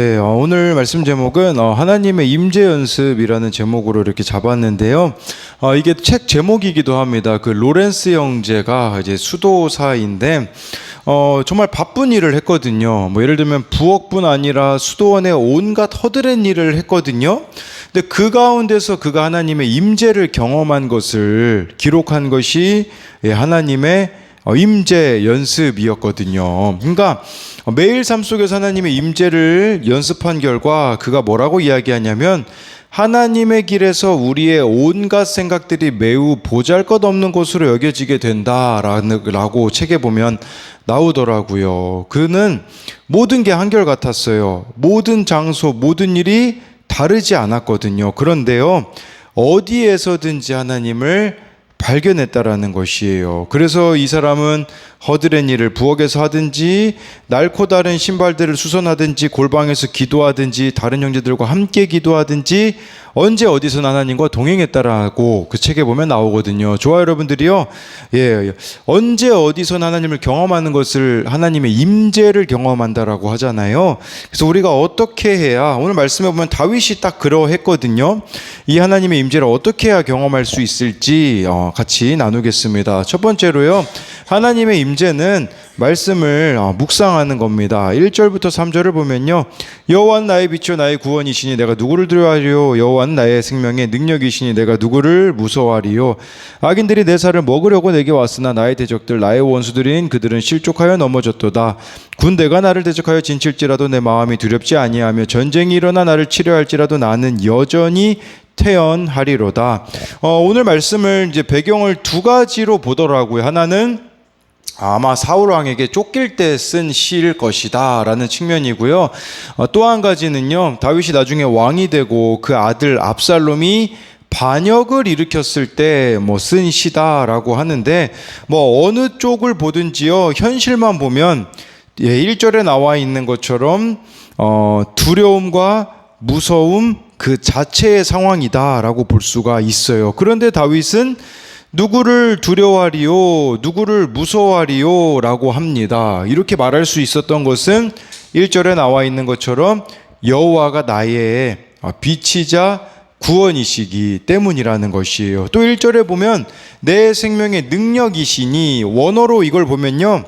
네, 오늘 말씀 제목은 하나님의 임재 연습이라는 제목으로 이렇게 잡았는데요. 이게 책 제목이기도 합니다. 그 로렌스 형제가 이제 수도사인데 정말 바쁜 일을 했거든요. 뭐 예를 들면 부엌뿐 아니라 수도원의 온갖 허드렛 일을 했거든요. 근데 그 가운데서 그가 하나님의 임재를 경험한 것을 기록한 것이 하나님의 임재 연습이었거든요. 그러니까 매일 삶 속에서 하나님의 임재를 연습한 결과 그가 뭐라고 이야기하냐면, 하나님의 길에서 우리의 온갖 생각들이 매우 보잘것없는 것으로 여겨지게 된다라고 책에 보면 나오더라고요. 그는 모든 게 한결같았어요. 모든 장소, 모든 일이 다르지 않았거든요. 그런데요, 어디에서든지 하나님을 발견했다라는 것이에요. 그래서 이 사람은 허드렛 일을 부엌에서 하든지, 낡고 다른 신발들을 수선하든지, 골방에서 기도하든지, 다른 형제들과 함께 기도하든지, 언제 어디서 하나님과 동행했다라고 그 책에 보면 나오거든요. 저와 여러분들이요, 언제 어디서 하나님을 경험하는 것을 하나님의 임재를 경험한다라고 하잖아요. 그래서 우리가 어떻게 해야, 오늘 말씀에 보면 다윗이 딱 그러했거든요. 이 하나님의 임재를 어떻게 해야 경험할 수 있을지 같이 나누겠습니다. 첫 번째로요, 하나님의 임재는 말씀을 묵상하는 겁니다. 1절부터 3절을 보면요, 여호와는 나의 빛이요 나의 구원이시니 내가 누구를 두려워하리요. 여호와는 나의 생명의 능력이시니 내가 누구를 무서워하리요. 악인들이 내 살을 먹으려고 내게 왔으나 나의 대적들 나의 원수들인 그들은 실족하여 넘어졌도다. 군대가 나를 대적하여 진칠지라도 내 마음이 두렵지 아니하며 전쟁이 일어나 나를 치려 할지라도 나는 여전히 태연하리로다. 오늘 말씀을 이제 배경을 두 가지로 보더라고요. 하나는 아마 사울 왕에게 쫓길 때 쓴 시일 것이다 라는 측면이고요. 또 한 가지는요, 다윗이 나중에 왕이 되고 그 아들 압살롬이 반역을 일으켰을 때 쓴 시다라고 하는데, 어느 쪽을 보든지요, 현실만 보면 1절에 나와 있는 것처럼 두려움과 무서움 그 자체의 상황이다라고 볼 수가 있어요. 그런데 다윗은 누구를 두려워하리요, 누구를 무서워하리요 라고 합니다. 이렇게 말할 수 있었던 것은 1절에 나와 있는 것처럼 여호와가 나의 빛이자 구원이시기 때문이라는 것이에요. 또 1절에 보면 내 생명의 능력이시니, 원어로 이걸 보면요,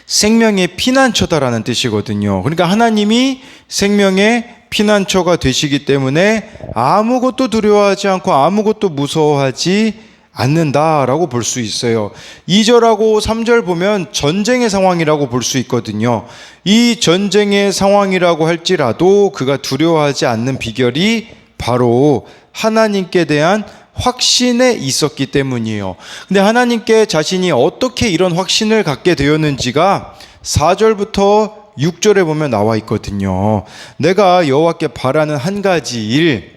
생명의 피난처다라는 뜻이거든요. 그러니까 하나님이 생명의 피난처가 되시기 때문에 아무것도 두려워하지 않고 아무것도 무서워하지 않는다라고 볼 수 있어요. 2절하고 3절 보면 전쟁의 상황이라고 볼 수 있거든요. 이 전쟁의 상황이라고 할지라도 그가 두려워하지 않는 비결이 바로 하나님께 대한 확신에 있었기 때문이에요. 근데 하나님께 자신이 어떻게 이런 확신을 갖게 되었는지가 4절부터 6절에 보면 나와 있거든요. 내가 여호와께 바라는 한 가지 일,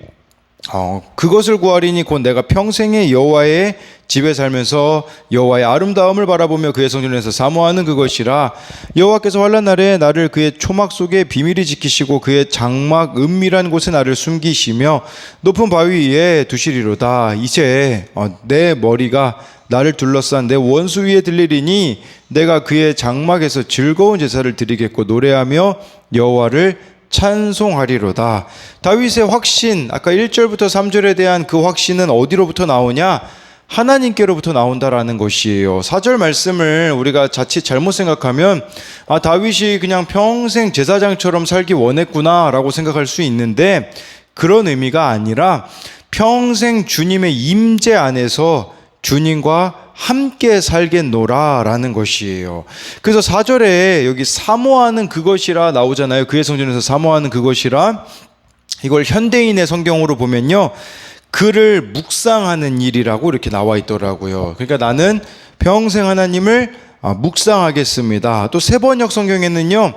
그것을 구하리니 곧 내가 평생에 여호와의 집에 살면서 여호와의 아름다움을 바라보며 그의 성전에서 사모하는 그것이라. 여호와께서 환난 날에 나를 그의 초막 속에 비밀히 지키시고 그의 장막 은밀한 곳에 나를 숨기시며 높은 바위 위에 두시리로다. 이제 내 머리가 나를 둘러싼 내 원수 위에 들리리니 내가 그의 장막에서 즐거운 제사를 드리겠고 노래하며 여호와를 찬송하리로다. 다윗의 확신, 아까 1절부터 3절에 대한 그 확신은 어디로부터 나오냐? 하나님께로부터 나온다라는 것이에요. 4절 말씀을 우리가 자칫 잘못 생각하면 다윗이 그냥 평생 제사장처럼 살기 원했구나 라고 생각할 수 있는데, 그런 의미가 아니라 평생 주님의 임재 안에서 주님과 함께 살겠노라 라는 것이에요. 그래서 4절에 여기 사모하는 그것이라 나오잖아요. 그의 성전에서 사모하는 그것이라, 이걸 현대인의 성경으로 보면요, 그를 묵상하는 일이라고 이렇게 나와 있더라고요. 그러니까 나는 평생 하나님을 묵상하겠습니다. 또 세번역 성경에는요,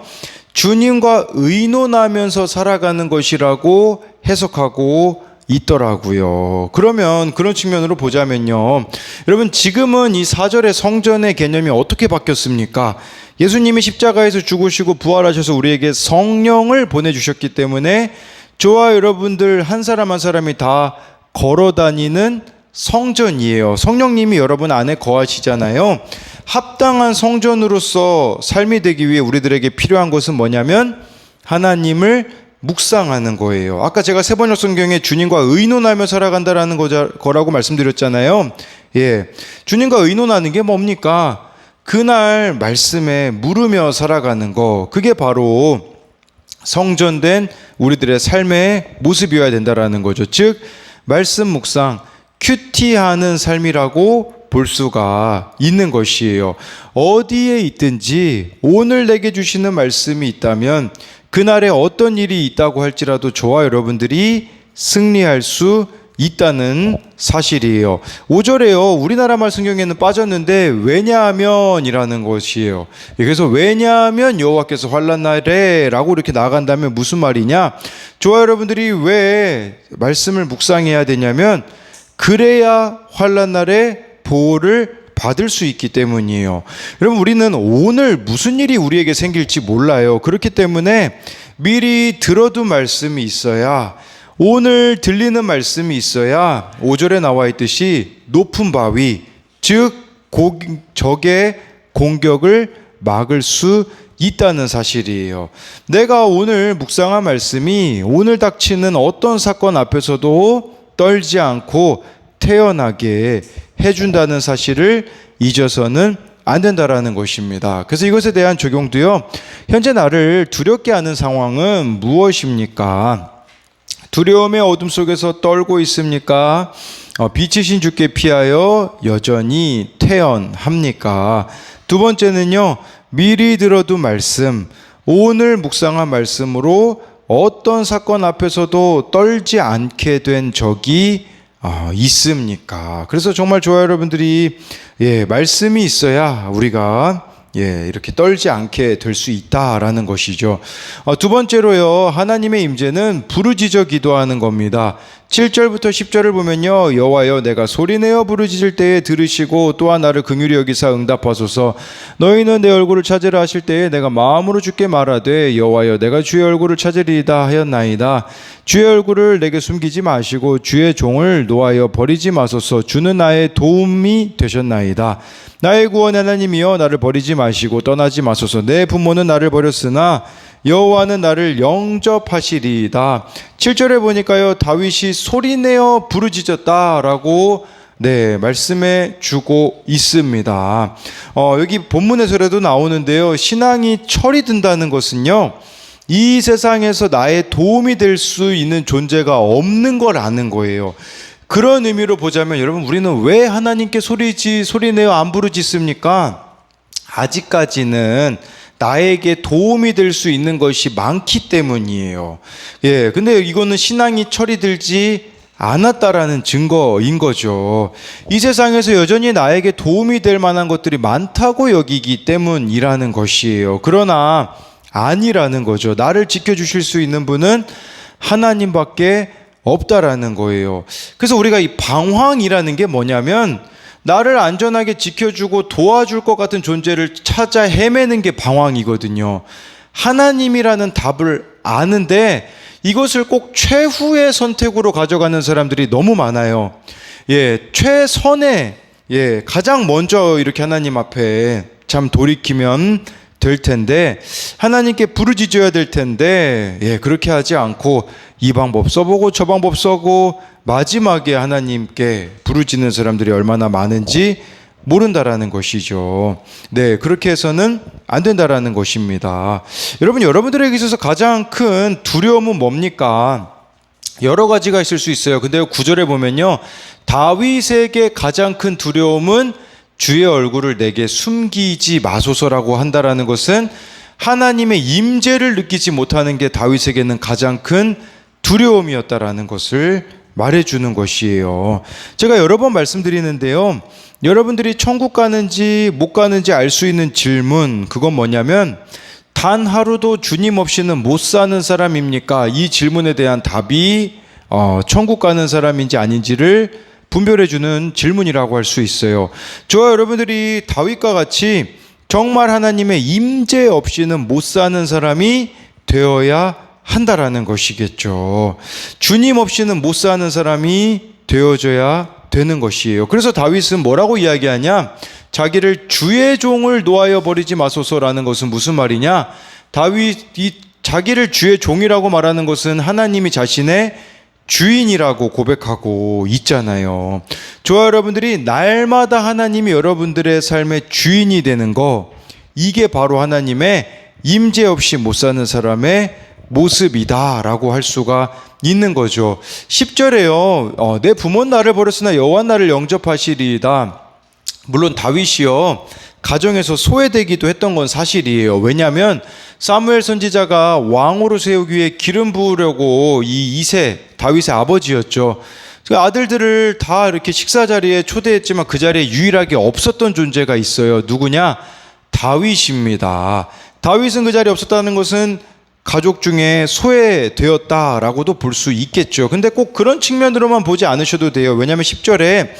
주님과 의논하면서 살아가는 것이라고 해석하고 있더라고요. 그러면 그런 측면으로 보자면요, 여러분 지금은 이 4절의 성전의 개념이 어떻게 바뀌었습니까? 예수님이 십자가에서 죽으시고 부활하셔서 우리에게 성령을 보내주셨기 때문에 저와 여러분들 한 사람 한 사람이 다 걸어다니는 성전이에요. 성령님이 여러분 안에 거하시잖아요. 합당한 성전으로서 삶이 되기 위해 우리들에게 필요한 것은 뭐냐면 하나님을 묵상하는 거예요. 아까 제가 세번역 성경에 주님과 의논하며 살아간다라는 거라고 말씀드렸잖아요. 예, 주님과 의논하는 게 뭡니까? 그날 말씀에 물으며 살아가는 거, 그게 바로 성전된 우리들의 삶의 모습이어야 된다라는 거죠. 즉 말씀 묵상, 큐티하는 삶이라고 볼 수가 있는 것이에요. 어디에 있든지 오늘 내게 주시는 말씀이 있다면 그날에 어떤 일이 있다고 할지라도 저와 여러분들이 승리할 수 있다는 사실이에요. 5절에요. 우리나라 말 성경에는 빠졌는데 왜냐하면이라는 것이에요. 그래서 왜냐하면 여호와께서 환난 날에 라고 이렇게 나간다면 무슨 말이냐? 저와 여러분들이 왜 말씀을 묵상해야 되냐면 그래야 환난 날에 보호를 받을 수 있기 때문이에요. 여러분, 우리는 오늘 무슨 일이 우리에게 생길지 몰라요. 그렇기 때문에 미리 들어둔 말씀이 있어야, 오늘 들리는 말씀이 있어야 5절에 나와 있듯이 높은 바위, 즉 적의 공격을 막을 수 있다는 사실이에요. 내가 오늘 묵상한 말씀이 오늘 닥치는 어떤 사건 앞에서도 떨지 않고 태어나게 해준다는 사실을 잊어서는 안 된다라는 것입니다. 그래서 이것에 대한 적용도요. 현재 나를 두렵게 하는 상황은 무엇입니까? 두려움의 어둠 속에서 떨고 있습니까? 빛이신 주께 피하여 여전히 태연합니까? 두 번째는요. 미리 들어둔 말씀, 오늘 묵상한 말씀으로 어떤 사건 앞에서도 떨지 않게 된 적이 있습니까? 그래서 정말 저와 여러분들이 말씀이 있어야 우리가 이렇게 떨지 않게 될 수 있다라는 것이죠. 두 번째로요, 하나님의 임재는 부르짖어 기도하는 겁니다. 7절부터 10절을 보면요, 여호와여 내가 소리내어 부르짖을 때에 들으시고 또한 나를 긍휼히 여기사 응답하소서. 너희는 내 얼굴을 찾으라 하실 때에 내가 마음으로 주께 말하되 여호와여 내가 주의 얼굴을 찾으리이다 하였나이다. 주의 얼굴을 내게 숨기지 마시고 주의 종을 노하여 버리지 마소서. 주는 나의 도움이 되셨나이다. 나의 구원 하나님이여 나를 버리지 마시고 떠나지 마소서. 내 부모는 나를 버렸으나 여호와는 나를 영접하시리이다. 7절에 보니까요, 다윗이 소리내어 부르짖었다라고 말씀해 주고 있습니다. 여기 본문에서라도 나오는데요, 신앙이 철이 든다는 것은요, 이 세상에서 나의 도움이 될 수 있는 존재가 없는 걸 아는 거예요. 그런 의미로 보자면 여러분, 우리는 왜 하나님께 소리내어 안 부르짖습니까? 아직까지는 나에게 도움이 될 수 있는 것이 많기 때문이에요. 근데 이거는 신앙이 철이 들지 않았다라는 증거인 거죠. 이 세상에서 여전히 나에게 도움이 될 만한 것들이 많다고 여기기 때문이라는 것이에요. 그러나 아니라는 거죠. 나를 지켜주실 수 있는 분은 하나님밖에 없다라는 거예요. 그래서 우리가 이 방황이라는 게 뭐냐면 나를 안전하게 지켜주고 도와줄 것 같은 존재를 찾아 헤매는 게 방황이거든요. 하나님이라는 답을 아는데 이것을 꼭 최후의 선택으로 가져가는 사람들이 너무 많아요. 최선의, 가장 먼저 이렇게 하나님 앞에 참 돌이키면 될 텐데, 하나님께 부르짖어야 될 텐데, 그렇게 하지 않고 이 방법 써보고 저 방법 써고 마지막에 하나님께 부르짖는 사람들이 얼마나 많은지 모른다라는 것이죠. 그렇게 해서는 안 된다라는 것입니다. 여러분, 여러분들에게 있어서 가장 큰 두려움은 뭡니까? 여러 가지가 있을 수 있어요. 근데 9절에 보면요, 다윗에게 가장 큰 두려움은 주의 얼굴을 내게 숨기지 마소서라고 한다라는 것은 하나님의 임재를 느끼지 못하는 게 다윗에게는 가장 큰 두려움이었다라는 것을 말해주는 것이에요. 제가 여러 번 말씀드리는데요, 여러분들이 천국 가는지 못 가는지 알 수 있는 질문, 그건 뭐냐면 단 하루도 주님 없이는 못 사는 사람입니까? 이 질문에 대한 답이 천국 가는 사람인지 아닌지를 분별해주는 질문이라고 할 수 있어요. 저와 여러분들이 다윗과 같이 정말 하나님의 임재 없이는 못 사는 사람이 되어야 한다라는 것이겠죠. 주님 없이는 못 사는 사람이 되어져야 되는 것이에요. 그래서 다윗은 뭐라고 이야기하냐? 자기를 주의 종을 노하여 버리지 마소서라는 것은 무슨 말이냐? 다윗이 자기를 주의 종이라고 말하는 것은 하나님이 자신의 주인이라고 고백하고 있잖아요. 저와 여러분들이 날마다 하나님이 여러분들의 삶의 주인이 되는 거, 이게 바로 하나님의 임재 없이 못 사는 사람의 모습이다라고 할 수가 있는 거죠. 10절에요. 내 부모는 나를 버렸으나 여호와 나를 영접하시리이다. 물론 다윗이요, 가정에서 소외되기도 했던 건 사실이에요. 왜냐하면 사무엘 선지자가 왕으로 세우기 위해 기름 부으려고 이 이세, 다윗의 아버지였죠. 그 아들들을 다 이렇게 식사 자리에 초대했지만 그 자리에 유일하게 없었던 존재가 있어요. 누구냐? 다윗입니다. 다윗은 그 자리에 없었다는 것은 가족 중에 소외되었다라고도 볼 수 있겠죠. 근데 꼭 그런 측면으로만 보지 않으셔도 돼요. 왜냐하면 10절에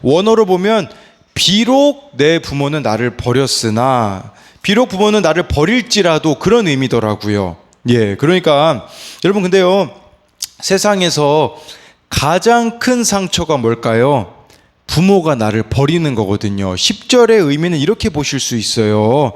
원어로 보면 비록 내 부모는 나를 버렸으나, 비록 부모는 나를 버릴지라도, 그런 의미더라고요. 예, 그러니까 여러분, 근데요, 세상에서 가장 큰 상처가 뭘까요? 부모가 나를 버리는 거거든요. 10절의 의미는 이렇게 보실 수 있어요.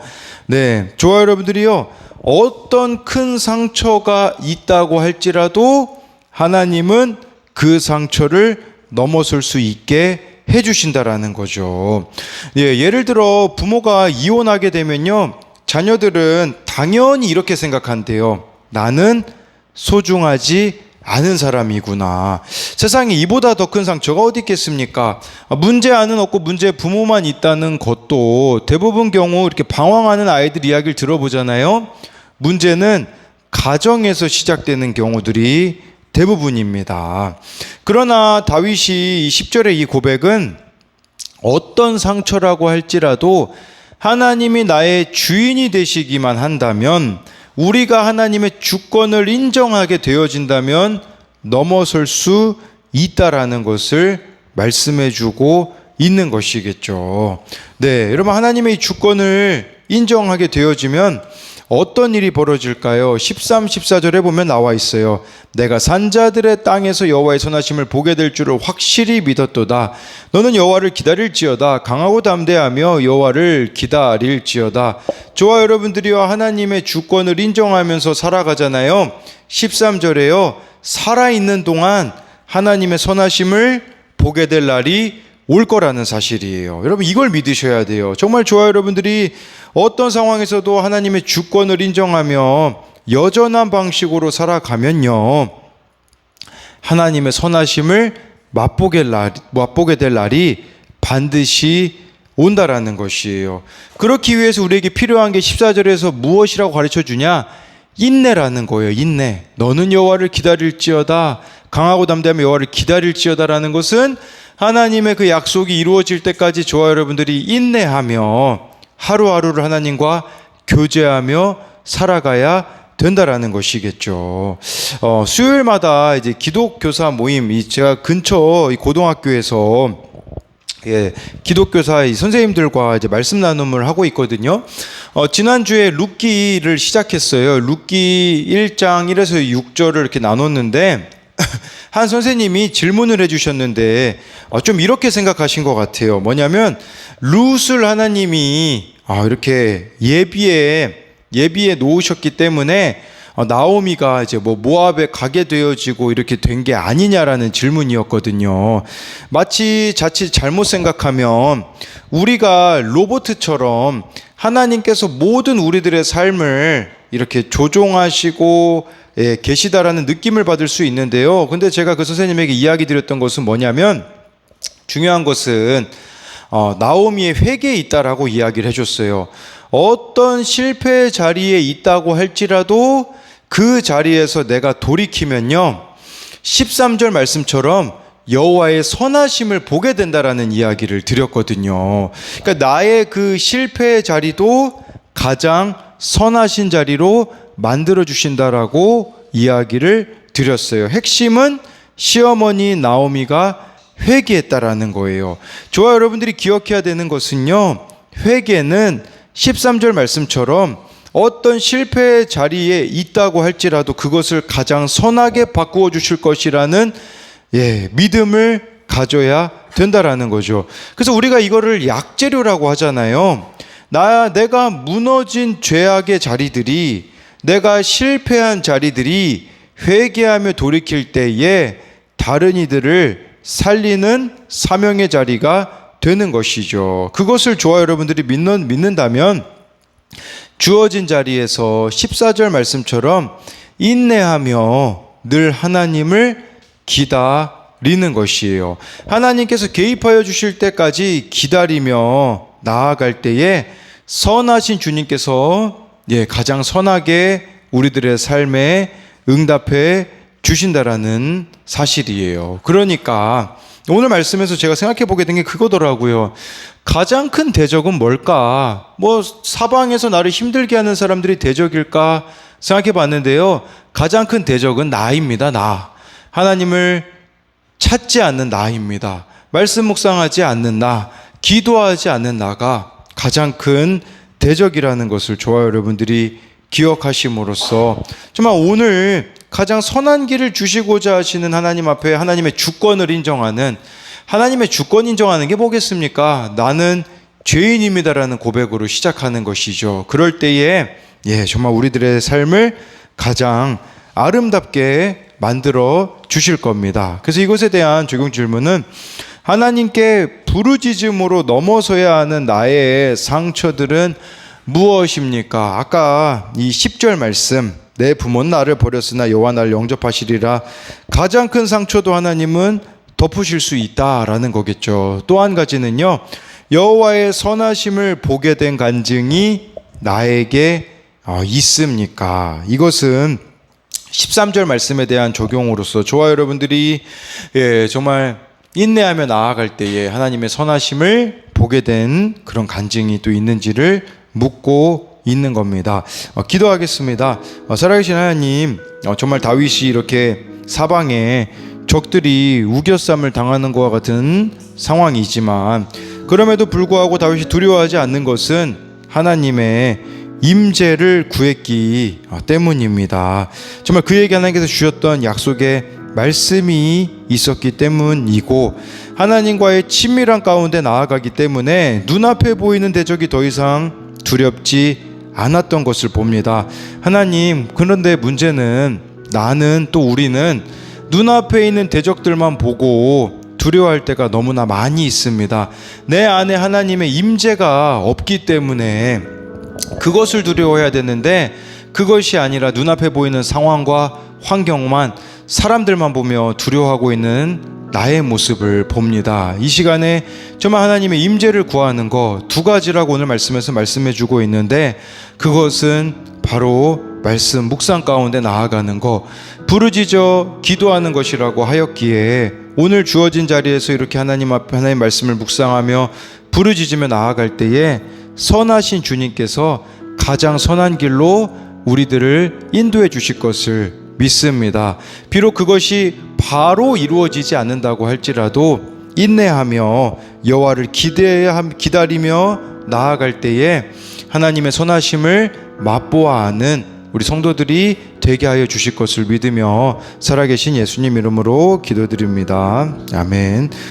네, 저와 여러분들이요, 어떤 큰 상처가 있다고 할지라도 하나님은 그 상처를 넘어설 수 있게 해주신다라는 거죠. 예, 예를 들어 부모가 이혼하게 되면요, 자녀들은 당연히 이렇게 생각한대요. 나는 소중하지 않은 사람이구나. 세상에 이보다 더 큰 상처가 어디 있겠습니까? 문제 안은 없고 문제 부모만 있다는 것도 대부분 경우 이렇게 방황하는 아이들 이야기를 들어보잖아요. 문제는 가정에서 시작되는 경우들이 대부분입니다. 그러나 다윗이 이 10절의 이 고백은 어떤 상처라고 할지라도 하나님이 나의 주인이 되시기만 한다면, 우리가 하나님의 주권을 인정하게 되어진다면 넘어설 수 있다라는 것을 말씀해 주고 있는 것이겠죠. 네, 여러분, 하나님의 주권을 인정하게 되어지면 어떤 일이 벌어질까요? 13, 14절에 보면 나와 있어요. 내가 산자들의 땅에서 여호와의 선하심을 보게 될 줄을 확실히 믿었도다. 너는 여호와를 기다릴지어다. 강하고 담대하며 여호와를 기다릴지어다. 저와 여러분들이요, 하나님의 주권을 인정하면서 살아가잖아요. 13절에요, 살아있는 동안 하나님의 선하심을 보게 될 날이 올 거라는 사실이에요. 여러분, 이걸 믿으셔야 돼요. 정말 저와 여러분들이 어떤 상황에서도 하나님의 주권을 인정하며 여전한 방식으로 살아가면요, 하나님의 선하심을 맛보게 될 날이 반드시 온다라는 것이에요. 그렇기 위해서 우리에게 필요한 게 14절에서 무엇이라고 가르쳐 주냐? 인내라는 거예요. 인내. 너는 여호와를 기다릴지어다. 강하고 담대하며 여호와를 기다릴지어다라는 것은 하나님의 그 약속이 이루어질 때까지 저와 여러분들이 인내하며 하루하루를 하나님과 교제하며 살아가야 된다라는 것이겠죠. 수요일마다 이제 기독교사 모임, 제가 근처 고등학교에서 기독교사 선생님들과 이제 말씀 나눔을 하고 있거든요. 지난주에 룻기를 시작했어요. 룻기 1장 1에서 6절을 이렇게 나눴는데 한 선생님이 질문을 해주셨는데 좀 이렇게 생각하신 것 같아요. 뭐냐면 룻을 하나님이 이렇게 예비해 놓으셨기 때문에 나오미가 이제 모압에 가게 되어지고 이렇게 된 게 아니냐라는 질문이었거든요. 마치 자칫 잘못 생각하면 우리가 로봇처럼 하나님께서 모든 우리들의 삶을 이렇게 조종하시고 계시다라는 느낌을 받을 수 있는데요. 근데 제가 그 선생님에게 이야기 드렸던 것은 뭐냐면, 중요한 것은 나오미의 회개에 있다라고 이야기를 해줬어요. 어떤 실패의 자리에 있다고 할지라도 그 자리에서 내가 돌이키면요, 13절 말씀처럼 여호와의 선하심을 보게 된다라는 이야기를 드렸거든요. 그러니까 나의 그 실패의 자리도 가장 선하신 자리로 만들어 주신다라고 이야기를 드렸어요. 핵심은 시어머니 나오미가 회개했다라는 거예요. 저와 여러분들이 기억해야 되는 것은요, 회개는 13절 말씀처럼 어떤 실패의 자리에 있다고 할지라도 그것을 가장 선하게 바꾸어 주실 것이라는 믿음을 가져야 된다라는 거죠. 그래서 우리가 이거를 약재료라고 하잖아요. 내가 무너진 죄악의 자리들이 내가 실패한 자리들이 회개하며 돌이킬 때에 다른 이들을 살리는 사명의 자리가 되는 것이죠. 그것을 저와 여러분들이 믿는다면 주어진 자리에서 14절 말씀처럼 인내하며 늘 하나님을 기다리는 것이에요. 하나님께서 개입하여 주실 때까지 기다리며 나아갈 때에 선하신 주님께서 가장 선하게 우리들의 삶에 응답해 주신다라는 사실이에요. 그러니까 오늘 말씀에서 제가 생각해 보게 된 게 그거더라고요. 가장 큰 대적은 뭘까? 사방에서 나를 힘들게 하는 사람들이 대적일까 생각해 봤는데요. 가장 큰 대적은 나입니다. 나. 하나님을 찾지 않는 나입니다. 말씀 묵상하지 않는 나, 기도하지 않는 나가 가장 큰 대적이라는 것을 저와 여러분들이 기억하심으로써 정말 오늘 가장 선한 길을 주시고자 하시는 하나님 앞에 하나님의 주권을 인정하는, 하나님의 주권 인정하는 게 뭐겠습니까? 나는 죄인입니다라는 고백으로 시작하는 것이죠. 그럴 때에 정말 우리들의 삶을 가장 아름답게 만들어 주실 겁니다. 그래서 이것에 대한 적용 질문은 하나님께 부르짖음으로 넘어서야 하는 나의 상처들은 무엇입니까? 아까 이 10절 말씀, 내 부모는 나를 버렸으나 여호와 나를 영접하시리라. 가장 큰 상처도 하나님은 덮으실 수 있다라는 거겠죠. 또 한 가지는요, 여호와의 선하심을 보게 된 간증이 나에게 있습니까? 이것은 13절 말씀에 대한 적용으로서 저와 여러분들이 정말 인내하며 나아갈 때에 하나님의 선하심을 보게 된 그런 간증이 또 있는지를 묻고 있는 겁니다. 기도하겠습니다. 살아계신 하나님, 정말 다윗이 이렇게 사방에 적들이 우겨쌈을 당하는 것과 같은 상황이지만 그럼에도 불구하고 다윗이 두려워하지 않는 것은 하나님의 임재를 구했기 때문입니다. 정말 그에게 하나님께서 주셨던 약속의 말씀이 있었기 때문이고 하나님과의 친밀한 가운데 나아가기 때문에 눈앞에 보이는 대적이 더 이상 두렵지 않았던 것을 봅니다. 하나님, 그런데 문제는 나는 또 우리는 눈앞에 있는 대적들만 보고 두려워할 때가 너무나 많이 있습니다. 내 안에 하나님의 임재가 없기 때문에 그것을 두려워해야 되는데 그것이 아니라 눈앞에 보이는 상황과 환경만, 사람들만 보며 두려워하고 있는 나의 모습을 봅니다. 이 시간에 정말 하나님의 임재를 구하는 것 두 가지라고 오늘 말씀에서 말씀해 주고 있는데 그것은 바로 말씀 묵상 가운데 나아가는 것, 부르짖어 기도하는 것이라고 하였기에 오늘 주어진 자리에서 이렇게 하나님 앞에 하나님 말씀을 묵상하며 부르짖으며 나아갈 때에 선하신 주님께서 가장 선한 길로 우리들을 인도해 주실 것을 믿습니다. 비록 그것이 바로 이루어지지 않는다고 할지라도 인내하며 여호와를 기다리며 나아갈 때에 하나님의 선하심을 맛보아 아는 우리 성도들이 되게 하여 주실 것을 믿으며 살아계신 예수님 이름으로 기도드립니다. 아멘.